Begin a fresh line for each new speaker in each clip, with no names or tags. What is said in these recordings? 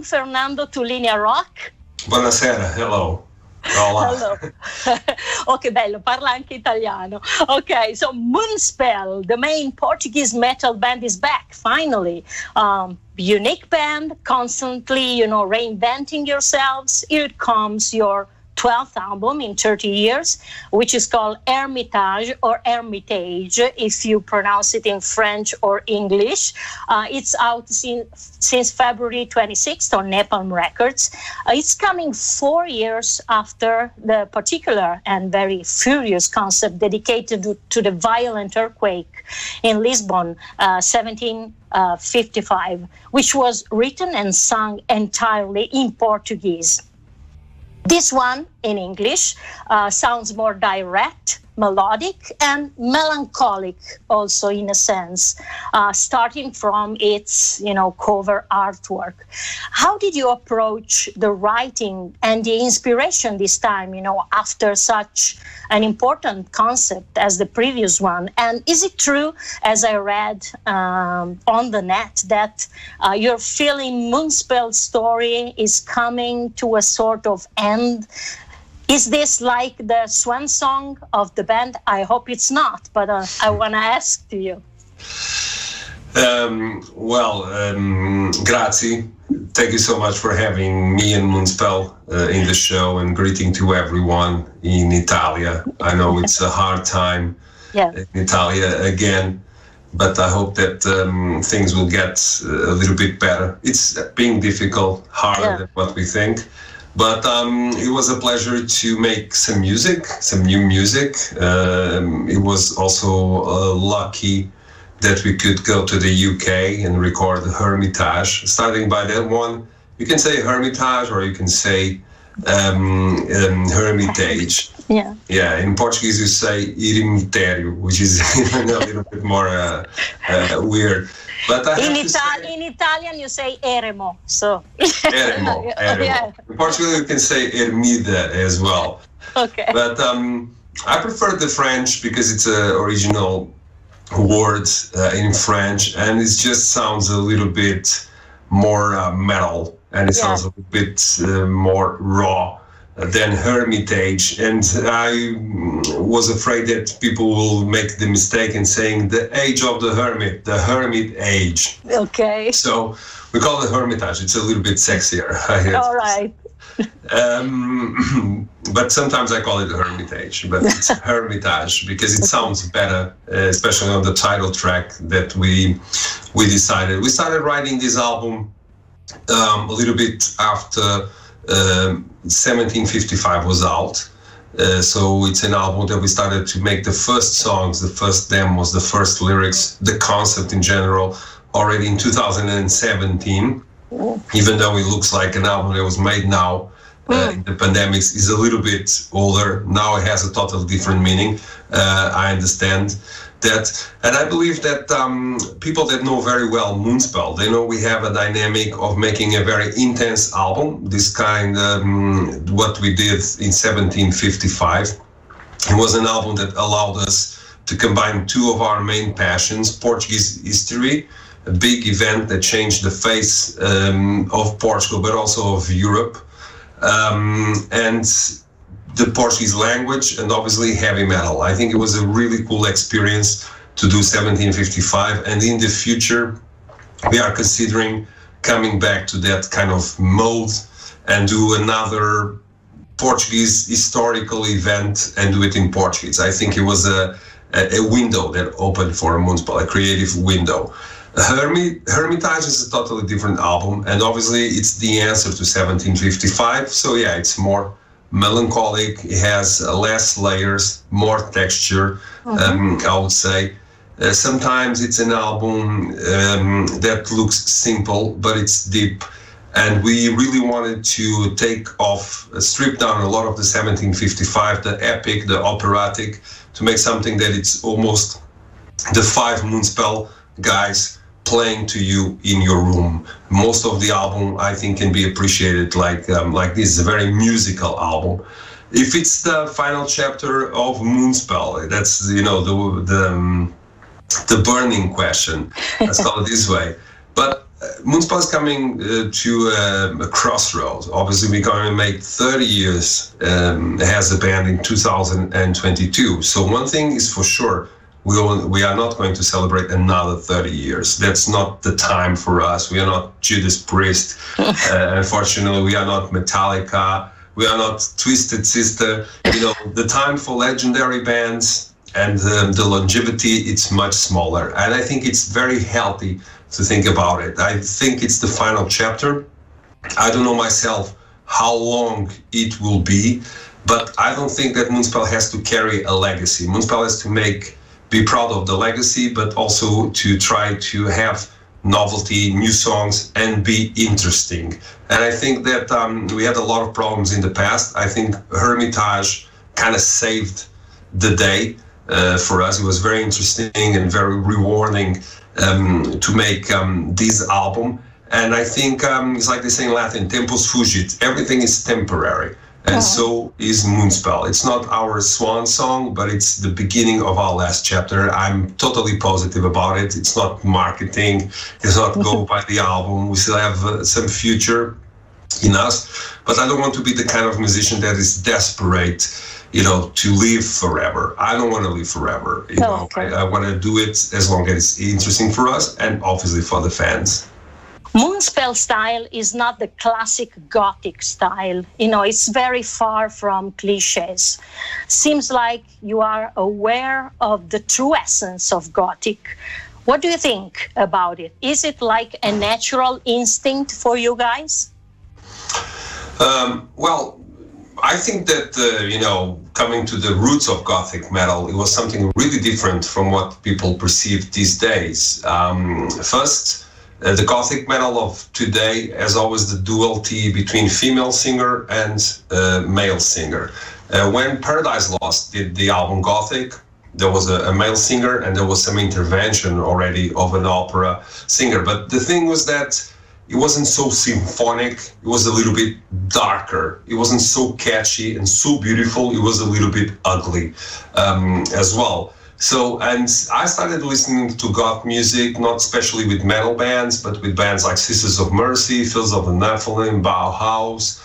welcome Fernando to Linea Rock.
Buonasera, hello.
Hello. Oh, che bello, parla anche italiano. Okay, so Moonspell, the main Portuguese metal band, is back, finally. Unique band, constantly, reinventing yourselves. Here comes your 12th album in 30 years, which is called Hermitage or Hermitage, if you pronounce it in French or English. It's out since February 26th on Napalm Records. It's coming 4 years after the particular and very furious concept dedicated to the violent earthquake in Lisbon, 1755, which was written and sung entirely in Portuguese. This one, in English, sounds more direct, melodic, and melancholic also, in a sense, starting from its, cover artwork. How did you approach the writing and the inspiration this time, after such an important concept as the previous one? And is it true, as I read on the net, that your feeling Moonspell story is coming to a sort of end? Is this like the swan song of the band? I hope it's not, but I want to ask to you.
Grazie. Thank you so much for having me and Moonspell in the show, and greeting to everyone in Italia. I know it's a hard time in Italia again, but I hope that things will get a little bit better. It's being difficult, harder than what we think. But it was a pleasure to make some new music. It was also lucky that we could go to the UK and record Hermitage. Starting by that one, you can say Hermitage or you can say Hermitage. Yeah. In Portuguese you say Irreligious, which is even a little bit more weird. But
in Italian you say eremo, so
eremo. Yeah. In Portugal you can say ermida as well.
Okay.
But I prefer the French because it's an original word in French, and it just sounds a little bit more metal, and it sounds a little bit more raw than Hermitage. And I was afraid that people will make the mistake in saying the age of the hermit age.
Okay.
So we call it Hermitage. It's a little bit sexier.
All right.
But sometimes I call it Hermitage, but it's Hermitage because it sounds better, especially on the title track that we decided. We started writing this album a little bit after 1755 was out. So it's an album that we started to make the first songs, the first demos, the first lyrics, the concept in general, already in 2017. Even though it looks like an album that was made now, in the pandemics, is a little bit older. Now it has a totally different meaning. I understand that. And I believe that people that know very well Moonspell, they know we have a dynamic of making a very intense album. This kind, what we did in 1755. It was an album that allowed us to combine two of our main passions, Portuguese history, a big event that changed the face of Portugal, but also of Europe, and the Portuguese language, and obviously heavy metal. I think it was a really cool experience to do 1755, and in the future we are considering coming back to that kind of mode and do another Portuguese historical event and do it in Portuguese. I think it was a window that opened for Moonspell, a creative window. Hermitage is a totally different album, and obviously it's the answer to 1755. So yeah, it's more melancholic. It has less layers, more texture. I would say. Sometimes it's an album that looks simple, but it's deep. And we really wanted to strip down a lot of the 1755, the epic, the operatic, to make something that it's almost the five Moonspell guys playing to you in your room. Most of the album, I think, can be appreciated like this. It's a very musical album. If it's the final chapter of Moonspell, that's the burning question. Let's call it this way. But Moonspell is coming to a crossroads. Obviously, we're going to make 30 years as a band in 2022. So one thing is for sure, we are not going to celebrate another 30 years. That's not the time for us. We are not Judas Priest. Unfortunately, we are not Metallica. We are not Twisted Sister. The time for legendary bands and the longevity, it's much smaller. And I think it's very healthy to think about it. I think it's the final chapter. I don't know myself how long it will be, but I don't think that Moonspell has to carry a legacy. Moonspell has to be proud of the legacy, but also to try to have novelty, new songs, and be interesting. And I think that we had a lot of problems in the past. I think Hermitage kind of saved the day for us. It was very interesting and very rewarding to make this album. And I think it's like they say in Latin, tempus fugit, everything is temporary. And so is Moonspell. It's not our swan song, but it's the beginning of our last chapter. I'm totally positive about it. It's not marketing. It's not go by the album. We still have some future in us. But I don't want to be the kind of musician that is desperate, to live forever. I don't want to live forever. I want to do it as long as it's interesting for us and obviously for the fans.
Moonspell style is not the classic Gothic style. It's very far from cliches. Seems like you are aware of the true essence of Gothic. What do you think about it? Is it like a natural instinct for you guys?
Well, I think that, coming to the roots of Gothic metal, it was something really different from what people perceive these days. First, the Gothic metal of today has always the duality between female singer and male singer. When Paradise Lost did the album Gothic, there was a male singer and there was some intervention already of an opera singer. But the thing was that it wasn't so symphonic. It was a little bit darker. It wasn't so catchy and so beautiful. It was a little bit ugly as well. So, and I started listening to goth music, not especially with metal bands, but with bands like Sisters of Mercy, Fields of the Nephilim, Bauhaus.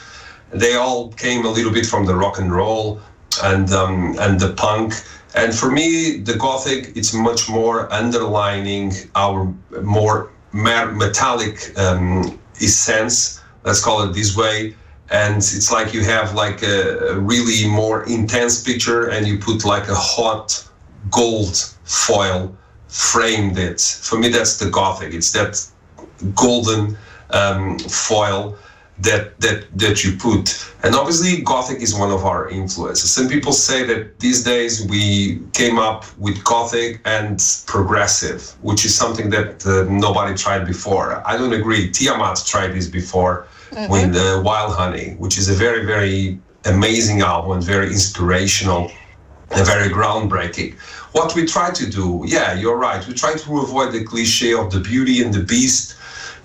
They all came a little bit from the rock and roll and the punk. And for me, the Gothic, it's much more underlining our more metallic essence, let's call it this way. And it's like you have like a really more intense picture and you put like a hot gold foil framed it. For me, that's the Gothic. It's that golden foil that you put. And obviously, Gothic is one of our influences. Some people say that these days we came up with Gothic and progressive, which is something that nobody tried before. I don't agree. Tiamat tried this before with Wild Honey, which is a very, very amazing album and very inspirational and very groundbreaking. What we try to do, yeah, you're right. We try to avoid the cliche of the beauty and the beast,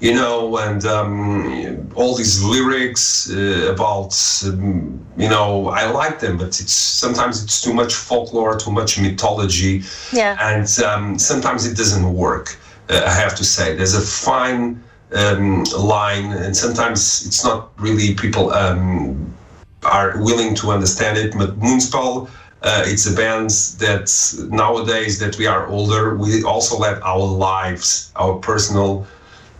and all these lyrics about, I like them, but sometimes it's too much folklore, too much mythology, and sometimes it doesn't work. I have to say, there's a fine line, and sometimes it's not really people are willing to understand it. But Moonspell, it's a band that nowadays that we are older, we also let our lives, our personal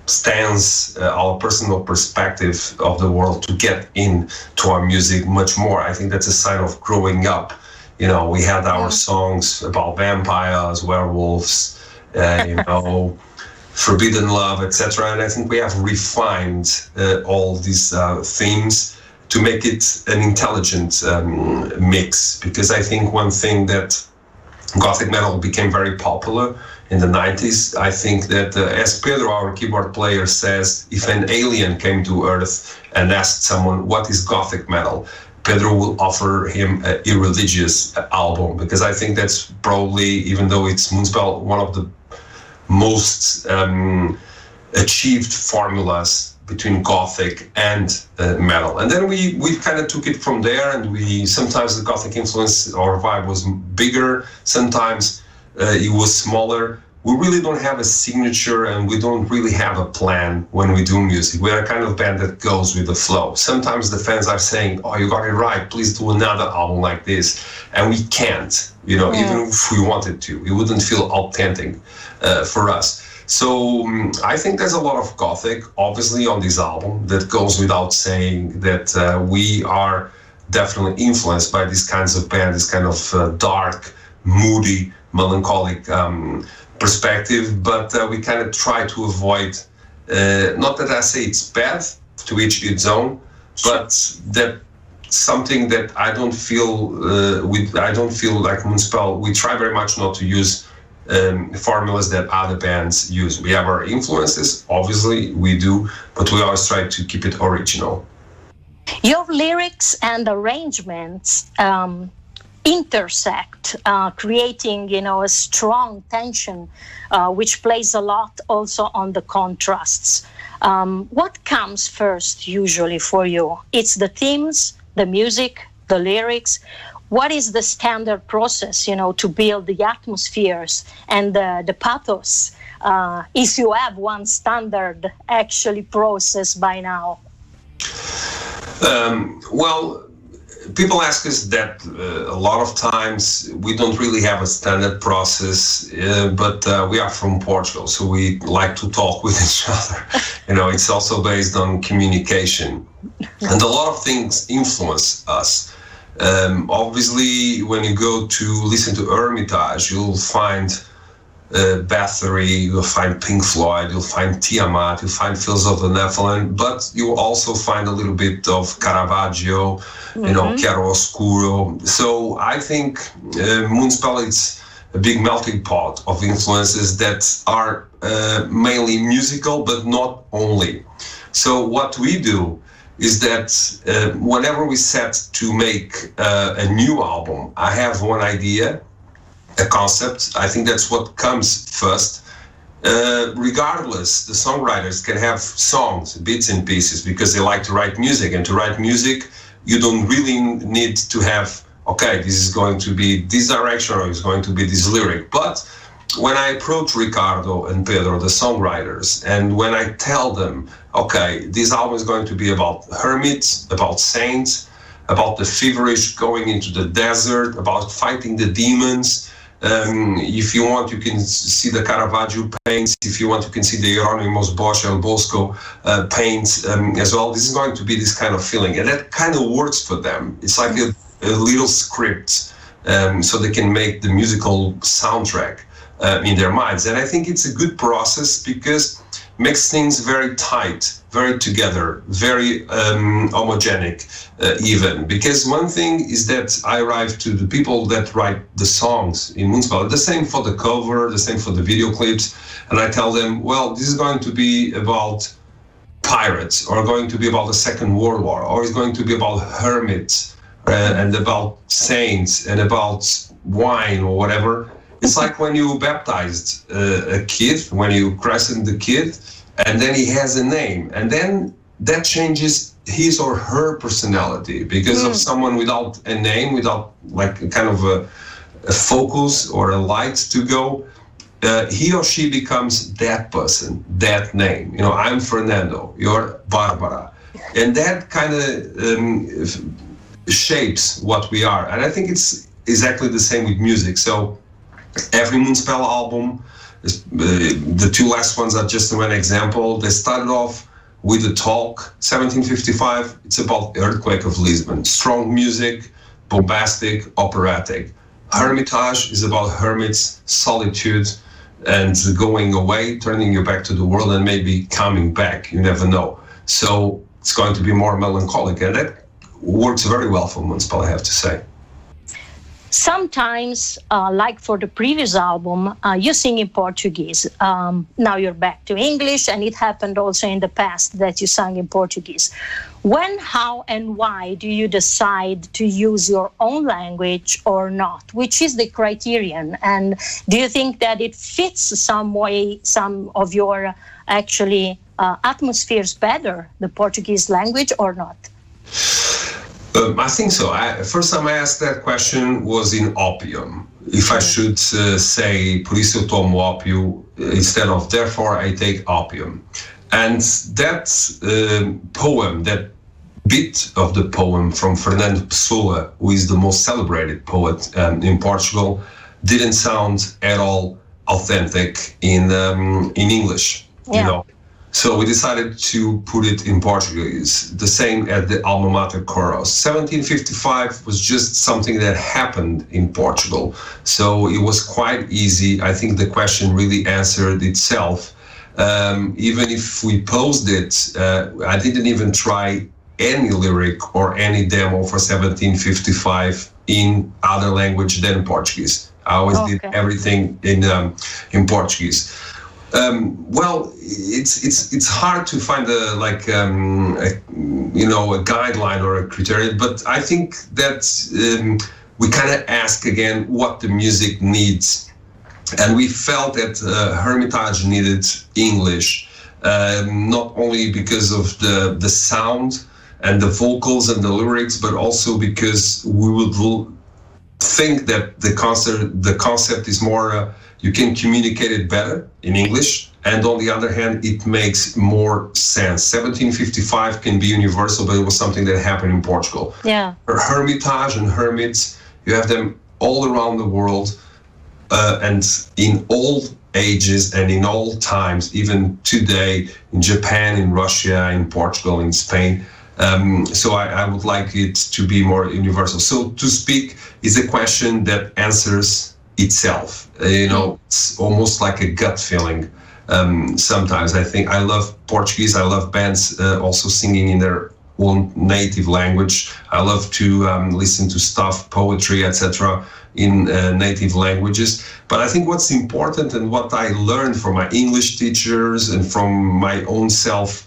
stance, our personal perspective of the world to get into our music much more. I think that's a sign of growing up. We had our songs about vampires, werewolves, forbidden love, etc. And I think we have refined all these themes to make it an intelligent mix. Because I think one thing that Gothic metal became very popular in the 90s, I think that as Pedro, our keyboard player, says, if an alien came to Earth and asked someone, what is Gothic metal? Pedro will offer him an Irreligious album, because I think that's probably, even though it's Moonspell, one of the most achieved formulas between Gothic and metal. And then we kind of took it from there, and sometimes the Gothic influence or vibe was bigger, sometimes it was smaller, we really don't have a signature and we don't really have a plan when we do music. We are a kind of band that goes with the flow. Sometimes the fans are saying, oh, you got it right, please do another album like this. And we can't, even if we wanted to. It wouldn't feel authentic for us. So I think there's a lot of Gothic, obviously, on this album. That goes without saying that we are definitely influenced by these kinds of bands, this kind of dark, moody, melancholic perspective, but we kind of try to avoid, not that I say it's bad, to each its own, but that something that I don't feel like Moonspell, we try very much not to use formulas that other bands use. We have our influences, obviously we do, but we always try to keep it original.
Your lyrics and arrangements intersect, creating, a strong tension, which plays a lot also on the contrasts. What comes first usually for you? It's the themes, the music, the lyrics. What is the standard process, to build the atmospheres and the pathos? If you have one standard actually process by now.
Well, people ask us that a lot of times. We don't really have a standard process, but we are from Portugal, so we like to talk with each other. It's also based on communication, and a lot of things influence us. Obviously, when you go to listen to Hermitage, you'll find Bathory, you'll find Pink Floyd, you'll find Tiamat, you'll find Fields of the Nephilim, but you also find a little bit of Caravaggio, Chiaroscuro. So I think Moonspell is a big melting pot of influences that are mainly musical, but not only. So what we do is that whenever we set to make a new album, I have one idea, a concept. I think that's what comes first. Regardless, the songwriters can have songs, bits and pieces, because they like to write music. And to write music, you don't really need to have, okay, this is going to be this direction or it's going to be this lyric. But when I approach Ricardo and Pedro, the songwriters, and when I tell them, okay, this album is going to be about hermits, about saints, about the feverish going into the desert, about fighting the demons. If you want, you can see the Caravaggio paints. If you want, you can see the Hieronymus Bosch El Bosco paints as well. This is going to be this kind of feeling. And that kind of works for them. It's like a little script, so they can make the musical soundtrack in their minds. And I think it's a good process because it makes things very tight, very together, very homogenic even. Because one thing is that I arrive to the people that write the songs in Moonspell, the same for the cover, the same for the video clips, and I tell them, well, this is going to be about pirates, or going to be about the Second World War, or it's going to be about hermits, and about saints, and about wine, or whatever. It's like when you baptized a kid, when you christened the kid, and then he has a name, and then that changes his or her personality because of someone without a name, without like a kind of a focus or a light to go. He or she becomes that person, that name. I'm Fernando, you're Barbara, and that kind of shapes what we are. And I think it's exactly the same with music. So every Moonspell album, the two last ones are just one example. They started off with the Talk, 1755. It's about the earthquake of Lisbon. Strong music, bombastic, operatic. Hermitage is about hermits, solitude, and going away, turning your back to the world and maybe coming back. You never know. So it's going to be more melancholic, and that works very well for Moonspell, I have to say.
Sometimes, like for the previous album, you sing in Portuguese. Now you're back to English, and it happened also in the past that you sang in Portuguese. When, how, and why do you decide to use your own language or not? Which is the criterion? And do you think that it fits some way, some of your actually atmospheres better, the Portuguese language, or not?
I think so. First time I asked that question was in Opium. if I should say, por isso eu tomo ópio, instead of therefore I take opium. And that poem, that bit of the poem from Fernando Pessoa, who is the most celebrated poet in Portugal, didn't sound at all authentic in English, you know. So we decided to put it in Portuguese, the same as the Alma Mater chorus. 1755 was just something that happened in Portugal. So it was quite easy. I think the question really answered itself. Even if we posed it, I didn't even try any lyric or any demo for 1755 in other language than Portuguese. I always did everything in Portuguese. Well, it's hard to find a guideline or a criterion, but I think that we kind of ask again what the music needs, and we felt that Hermitage needed English, not only because of the sound and the vocals and the lyrics, but also because we would think that the concept is more. You can communicate it better in English, and on the other hand, it makes more sense. 1755 can be universal, but it was something that happened in Portugal.
Yeah.
Hermitage and hermits, you have them all around the world, and in all ages and in all times, even today, in Japan, in Russia, in Portugal, in Spain. So I would like it to be more universal. So to speak is a question that answers itself. It's almost like a gut feeling. Sometimes I think I love Portuguese. I love bands also singing in their own native language. I love to listen to stuff, poetry, etc. in native languages. But I think what's important and what I learned from my English teachers and from my own self,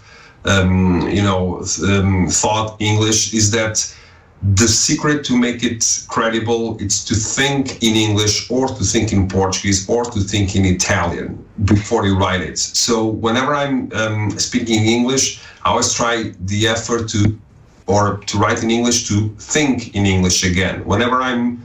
thought English is that the secret to make it credible is to think in English or to think in Portuguese or to think in Italian before you write it. So whenever I'm speaking English, I always try the effort to write in English, to think in English again. Whenever I'm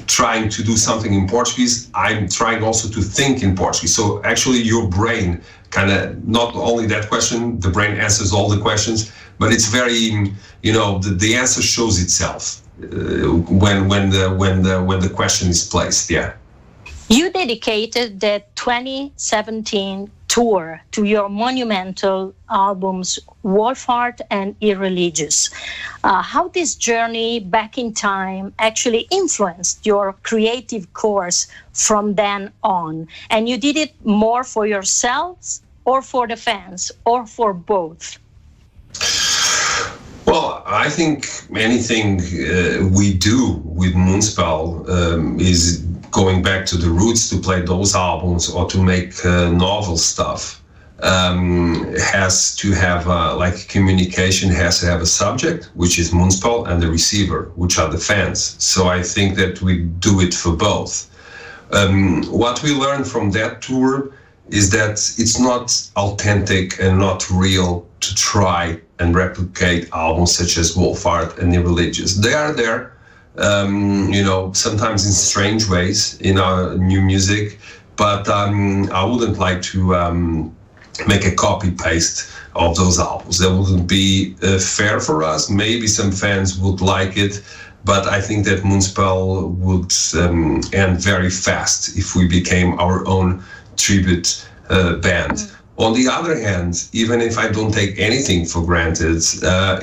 trying to do something in Portuguese, I'm trying also to think in Portuguese. So actually your brain kind of, not only that question, the brain answers all the questions, but it's very, the answer shows itself when the question is placed. Yeah.
You dedicated the 2017 tour to your monumental albums Wolfheart and Irreligious. How this journey back in time actually influenced your creative course from then on? And you did it more for yourselves or for the fans or for both?
Well, I think anything we do with Moonspell is going back to the roots to play those albums or to make novel stuff. Has to have communication has to have a subject, which is Moonspell, and the receiver, which are the fans. So I think that we do it for both. What we learned from that tour is that it's not authentic and not real to try and replicate albums such as Wolfheart and Irreligious. They are there, sometimes in strange ways in our new music, but I wouldn't like to make a copy-paste of those albums. That wouldn't be fair for us. Maybe some fans would like it, but I think that Moonspell would end very fast if we became our own tribute band. On the other hand, even if I don't take anything for granted,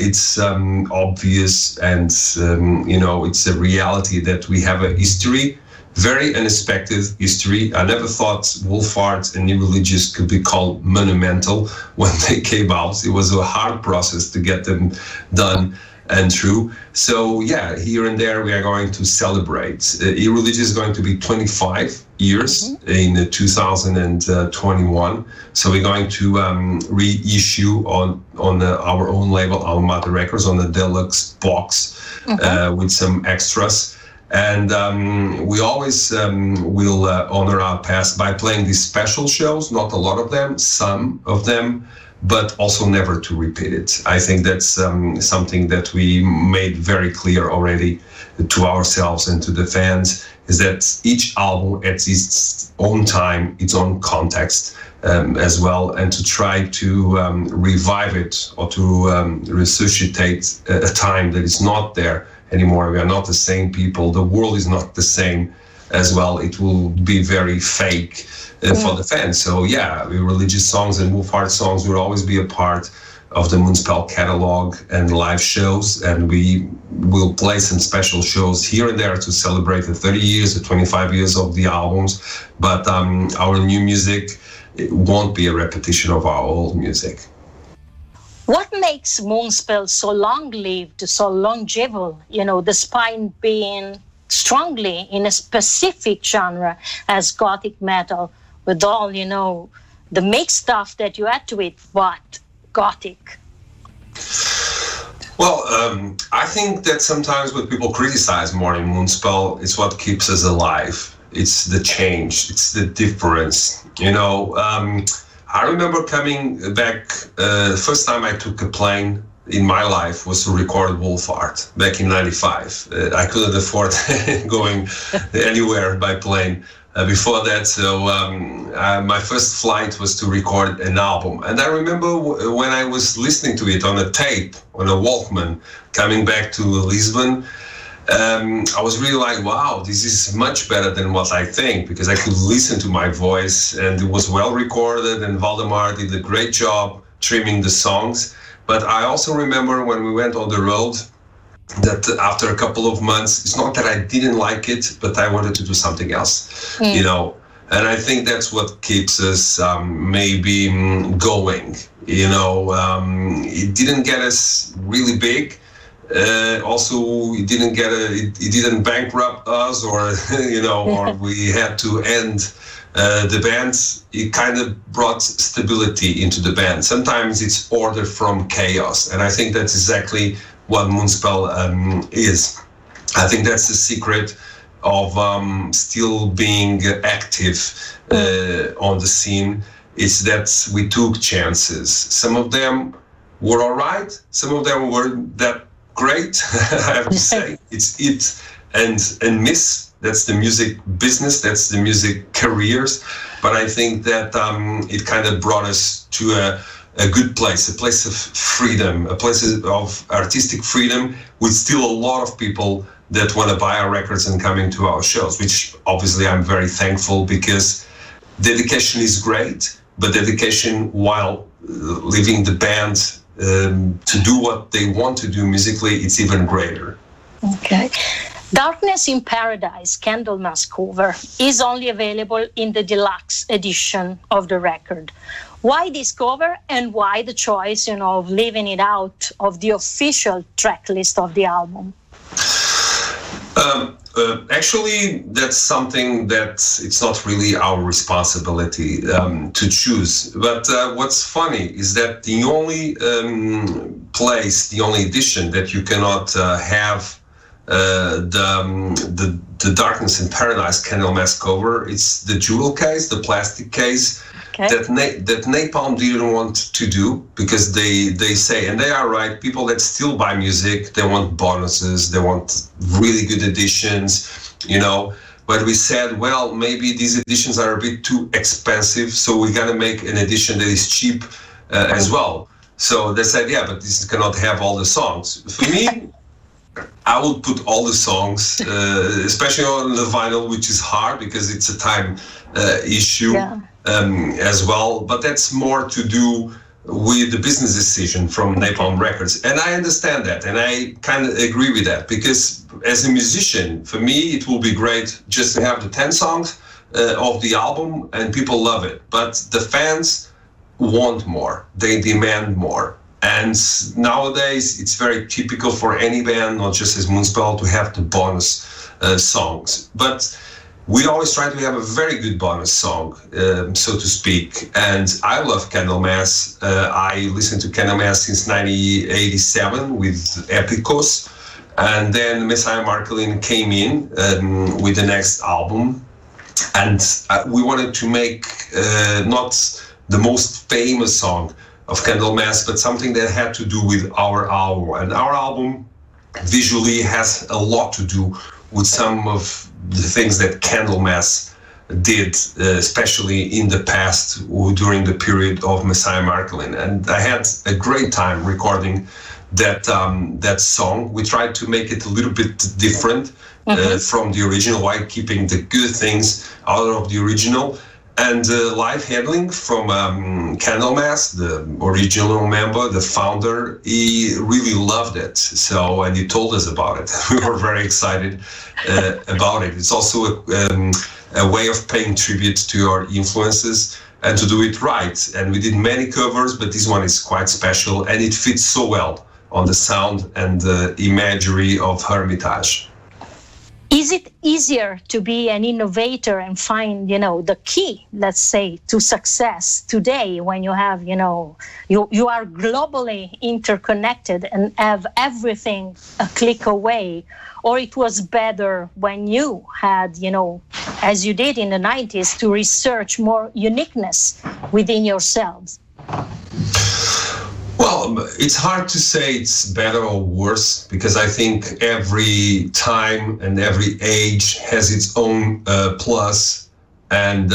it's obvious and, it's a reality that we have a history, very unexpected history. I never thought Wolfheart and Irreligious could be called monumental when they came out. It was a hard process to get them done and true. So yeah, here and there we are going to celebrate. Irreligious is going to be 25 years in 2021. So we're going to reissue on our own label, Alma Mater Records, on the deluxe box with some extras. And we always will honor our past by playing these special shows, not a lot of them, some of them, but also never to repeat it. I think that's something that we made very clear already to ourselves and to the fans, is that each album at its own time, its own context as well, and to try to revive it or to resuscitate a time that is not there anymore. We are not the same people. The world is not the same as well. It will be very fake for the fans. So yeah, Irreligious songs and Wolfheart songs will always be a part of the Moonspell catalog and live shows, and we will play some special shows here and there to celebrate the 30 years, the 25 years of the albums, but our new music, it won't be a repetition of our old music.
What makes Moonspell so long-lived, so longevous, despite being strongly in a specific genre as Gothic metal, with all, the mixed stuff that you add to it, but Gothic?
Well, I think that sometimes what people criticize more in Moonspell is what keeps us alive. It's the change, it's the difference. I remember coming back, the first time I took a plane in my life was to record Wolfheart back in '95. I couldn't afford going anywhere by plane before that, so my first flight was to record an album. And I remember when I was listening to it on a tape, on a Walkman, coming back to Lisbon, I was really like, wow, this is much better than what I think, because I could listen to my voice and it was well recorded, and Valdemar did a great job trimming the songs. But I also remember when we went on the road that after a couple of months, it's not that I didn't like it, but I wanted to do something else, and I think that's what keeps us maybe going. It didn't get us really big. Also, it didn't bankrupt us, or or we had to end the band. It kind of brought stability into the band. Sometimes it's order from chaos, and I think that's exactly what Moonspell is. I think that's the secret of still being active on the scene. Is that we took chances. Some of them were all right. Some of them were that great. I have to say, it's hit and miss. That's the music business. That's the music careers. But I think that it kind of brought us to a good place, a place of freedom, a place of artistic freedom, with still a lot of people that want to buy our records and coming to our shows, which obviously I'm very thankful, because dedication is great, but dedication while leaving the band to do what they want to do musically, it's even greater.
Okay. Darkness in Paradise, Candlemass cover, is only available in the deluxe edition of the record. Why this cover, and why the choice, of leaving it out of the official track list of the album?
Actually, that's something that it's not really our responsibility to choose. But what's funny is that the only place, the only edition that you cannot have the Darkness in Paradise Candlemass cover, it's the jewel case, the plastic case. Okay. That Napalm didn't want to do, because they say, and they are right, people that still buy music, they want bonuses, they want really good editions, But we said, well, maybe these editions are a bit too expensive, so we got to make an edition that is cheap as well. So they said, yeah, but this cannot have all the songs. For me, I would put all the songs, especially on the vinyl, which is hard because it's a time issue. Yeah. As well, but that's more to do with the business decision from Napalm Records, and I understand that, and I kind of agree with that, because as a musician, for me, it will be great just to have the 10 songs of the album, and people love it, but the fans want more, they demand more, and nowadays it's very typical for any band, not just as Moonspell, to have the bonus songs, but we always try to have a very good bonus song, so to speak. And I love Candlemass. I listened to Candlemass since 1987 with Epicos. And then Messiah Marcolin came in with the next album. And we wanted to make not the most famous song of Candlemass, but something that had to do with our album. And our album visually has a lot to do with some of the things that Candlemass did, especially in the past during the period of Messiah Marcolin. And I had a great time recording that song. We tried to make it a little bit different from the original, while keeping the good things out of the original. And live handling from Candlemass, the original member, the founder, he really loved it. So, and he told us about it. We were very excited about it. It's also a way of paying tribute to our influences and to do it right. And we did many covers, but this one is quite special, and it fits so well on the sound and the imagery of Hermitage.
Is it easier to be an innovator and find, the key, let's say, to success today when you have, you are globally interconnected and have everything a click away? Or it was better when you had, as you did in the 90s, to research more uniqueness within yourselves?
Well, it's hard to say it's better or worse, because I think every time and every age has its own plus and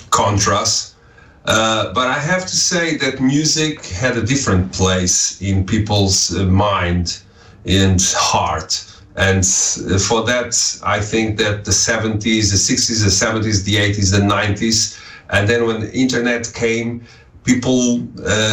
contrast. But I have to say that music had a different place in people's mind and heart. And for that, I think that the 70s, the 60s, the 70s, the 80s, the 90s, and then when the internet came, people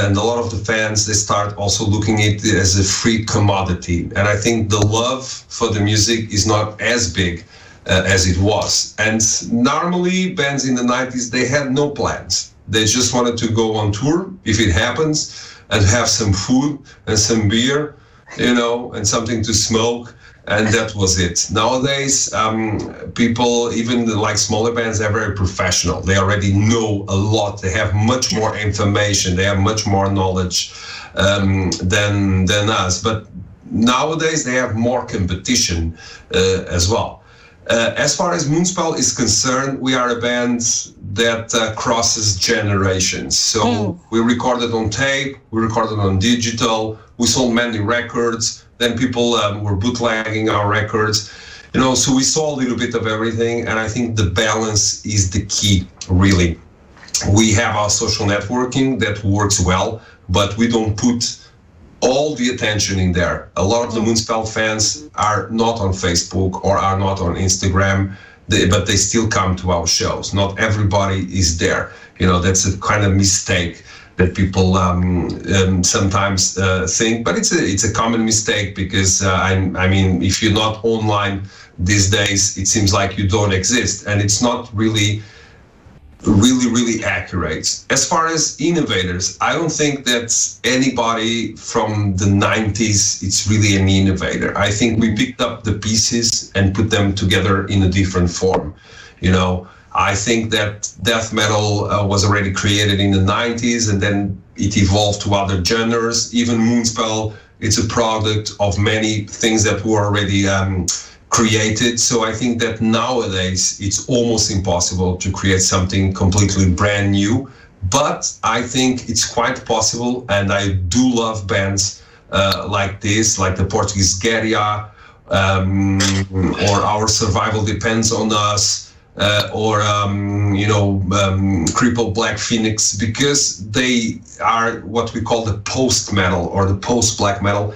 and a lot of the fans, they start also looking at it as a free commodity. And I think the love for the music is not as big as it was. And normally bands in the 90s, they had no plans. They just wanted to go on tour, if it happens, and have some food and some beer, and something to smoke. And that was it. Nowadays, people, even like smaller bands, they're very professional. They already know a lot. They have much more information. They have much more knowledge than us. But nowadays, they have more competition as well. As far as Moonspell is concerned, we are a band that crosses generations. So we recorded on tape, we recorded on digital, we sold many records. Then people were bootlegging our records, so we saw a little bit of everything. And I think the balance is the key, really. We have our social networking that works well, but we don't put all the attention in there. A lot of the Moonspell fans are not on Facebook or are not on Instagram, but they still come to our shows. Not everybody is there. That's a kind of mistake that people sometimes think, but it's a common mistake, because if you're not online these days, it seems like you don't exist, and it's not really accurate. As far as innovators, I don't think that anybody from the 90s is really an innovator. I think we picked up the pieces and put them together in a different form. I think that death metal was already created in the 90s, and then it evolved to other genres. Even Moonspell, it's a product of many things that were already created. So I think that nowadays it's almost impossible to create something completely brand new. But I think it's quite possible, and I do love bands like this, like the Portuguese Guerrilla, or Our Survival Depends on Us, or Crippled Black Phoenix, because they are what we call the post-metal or the post-black metal.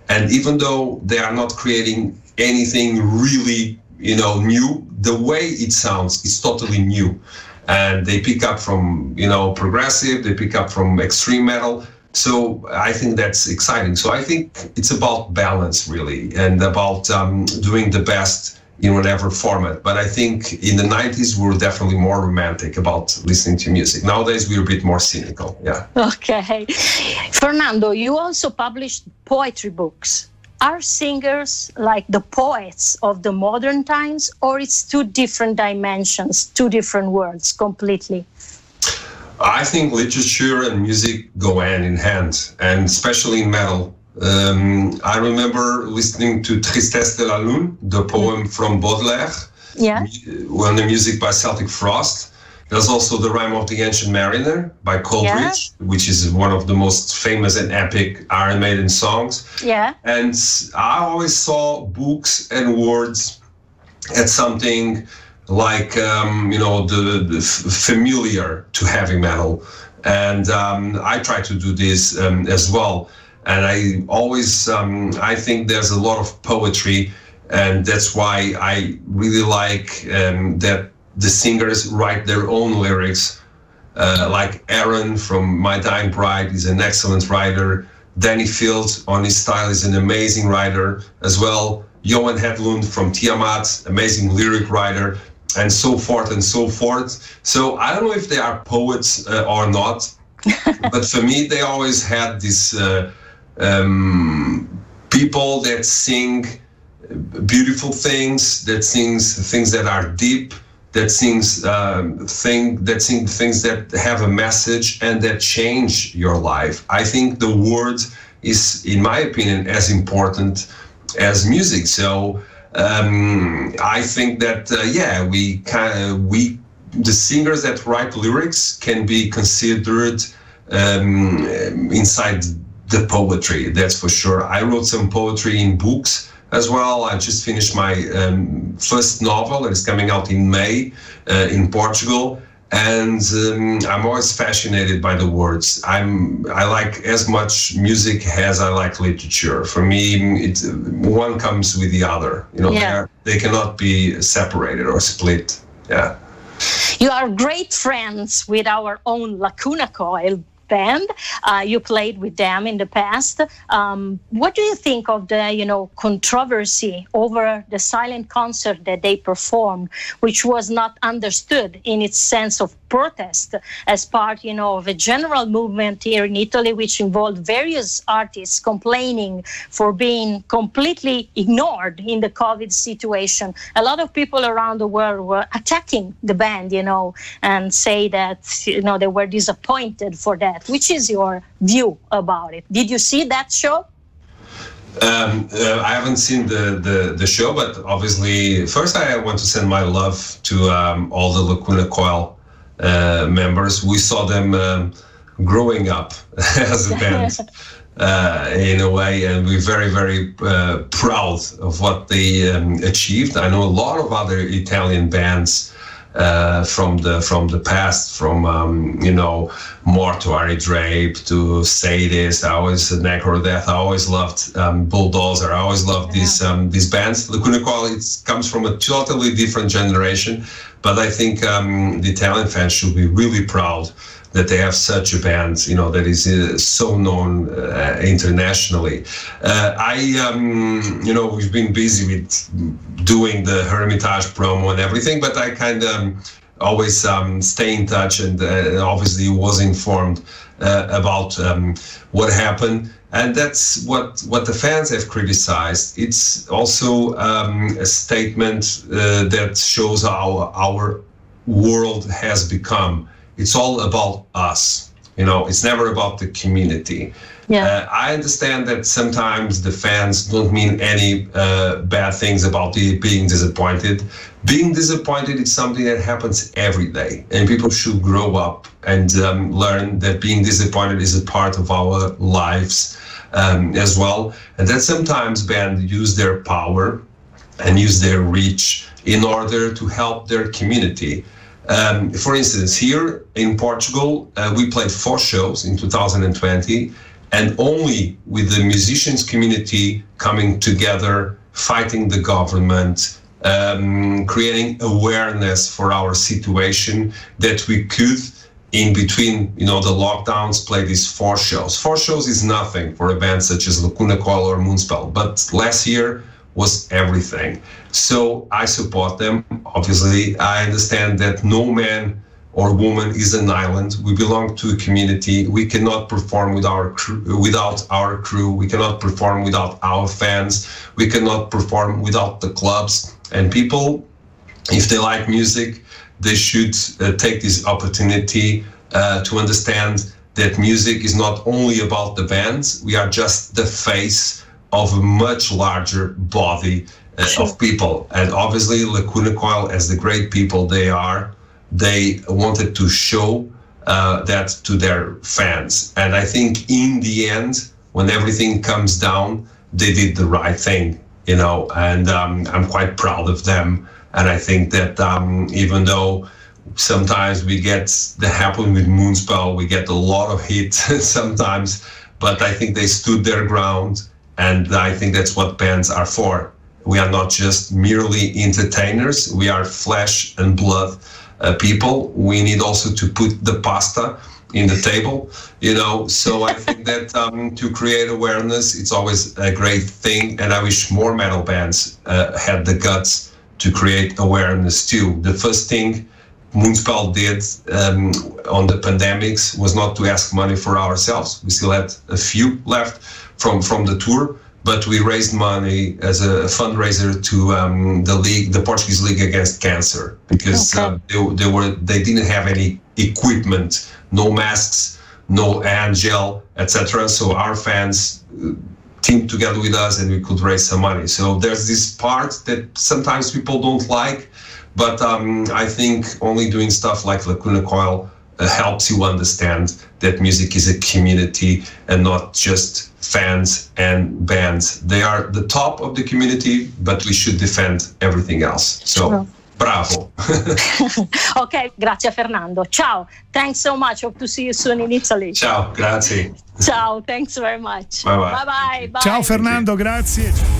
And even though they are not creating anything really, new, the way it sounds is totally new. And they pick up from, progressive, they pick up from extreme metal. So I think that's exciting. So I think it's about balance, really, and about doing the best in whatever format. But I think in the 90s, we were definitely more romantic about listening to music. Nowadays, we're a bit more cynical, yeah.
Okay. Fernando, you also published poetry books. Are singers like the poets of the modern times, or it's two different dimensions, two different worlds completely?
I think literature and music go hand in hand, and especially in metal. I remember listening to Tristesse de la Lune, the poem from Baudelaire,
yeah,
when the music by Celtic Frost. There's also The Rime of the Ancient Mariner by Coleridge, which is one of the most famous and epic Iron Maiden songs.
Yeah.
And I always saw books and words as something like, the familiar to heavy metal. And I try to do this as well. And I always, I think there's a lot of poetry, and that's why I really like that the singers write their own lyrics. Like Aaron from My Dying Bride is an excellent writer. Danny Field on his style is an amazing writer as well. Johan Hedlund from Tiamat, amazing lyric writer, and so forth and so forth. So I don't know if they are poets or not, but for me, they always had this people that sing beautiful things, that sings things that are deep, that sing things that have a message and that change your life. I think the word is, in my opinion, as important as music. So I think that the singers that write lyrics can be considered inside the poetry. That's for sure. I wrote some poetry in books as well. I just finished my first novel. It's coming out in May in Portugal, and I'm always fascinated by the words. I like as much music as I like literature. For me, one comes with the other. They cannot be separated or split. Yeah.
You are great friends with our own Lacuna Coil band. You played with them in the past. What do you think of the controversy over the silent concert that they performed, which was not understood in its sense of protest as part of a general movement here in Italy, which involved various artists complaining for being completely ignored in the COVID situation? A lot of people around the world were attacking the band, and say that they were disappointed for that. Which is your view about it? Did you see that show?
I haven't seen the show, but obviously, first I want to send my love to all the Lacuna Coil members. We saw them growing up as a band in a way, and we're very, very proud of what they achieved. I know a lot of other Italian bands from the past, from Mortuary Drape to Sadist. I always Necrodeath. I always loved Bulldozer. I always loved these bands. Lacuna Coil, it comes from a totally different generation, but I think the Italian fans should be really proud that they have such a band, that is so known internationally. We've been busy with doing the Hermitage promo and everything, but I kind of always stay in touch, and obviously was informed about what happened. And that's what the fans have criticized. It's also a statement that shows how our world has become. It's all about us. It's never about the community. Yeah. I understand that sometimes the fans don't mean any bad things about being disappointed. Being disappointed is something that happens every day, and people should grow up and learn that being disappointed is a part of our lives as well, and that sometimes bands use their power and use their reach in order to help their community. For instance, here in Portugal, we played 4 shows in 2020, and only with the musicians community coming together, fighting the government, creating awareness for our situation, that we could, in between the lockdowns, play these 4 shows. 4 shows is nothing for a band such as Lacuna Coil or Moonspell, but last year was everything. So I support them. Obviously, I understand that no man or woman is an island. We belong to a community. We cannot perform without our crew. We cannot perform without our fans. We cannot perform without the clubs. And people, if they like music, they should take this opportunity to understand that music is not only about the bands. We are just the face of a much larger body of people. And obviously Lacuna Coil, as the great people they are, they wanted to show that to their fans. And I think in the end, when everything comes down, they did the right thing, and I'm quite proud of them. And I think that even though sometimes we get that happen with Moonspell, we get a lot of hate sometimes, but I think they stood their ground, and I think that's what bands are for. We are not just merely entertainers, we are flesh and blood people. We need also to put the pasta in the table, so I think that to create awareness, it's always a great thing, and I wish more metal bands had the guts to create awareness too. The first thing Moonspell did on the pandemics was not to ask money for ourselves. We still had a few left from the tour, but we raised money as a fundraiser to the Portuguese League Against Cancer, because they didn't have any equipment, no masks, no hand gel, etc. So our fans teamed together with us, and we could raise some money. So there's this part that sometimes people don't like, but I think only doing stuff like Lacuna Coil helps you understand that music is a community and not just fans and bands. They are the top of the community, but we should defend everything else. So, bravo.
Ok, grazie Fernando. Ciao. Thanks so much. Hope to see you soon in Italy.
Ciao, grazie.
Ciao, thanks very much.
Bye bye.
Bye bye.
Ciao Fernando, grazie.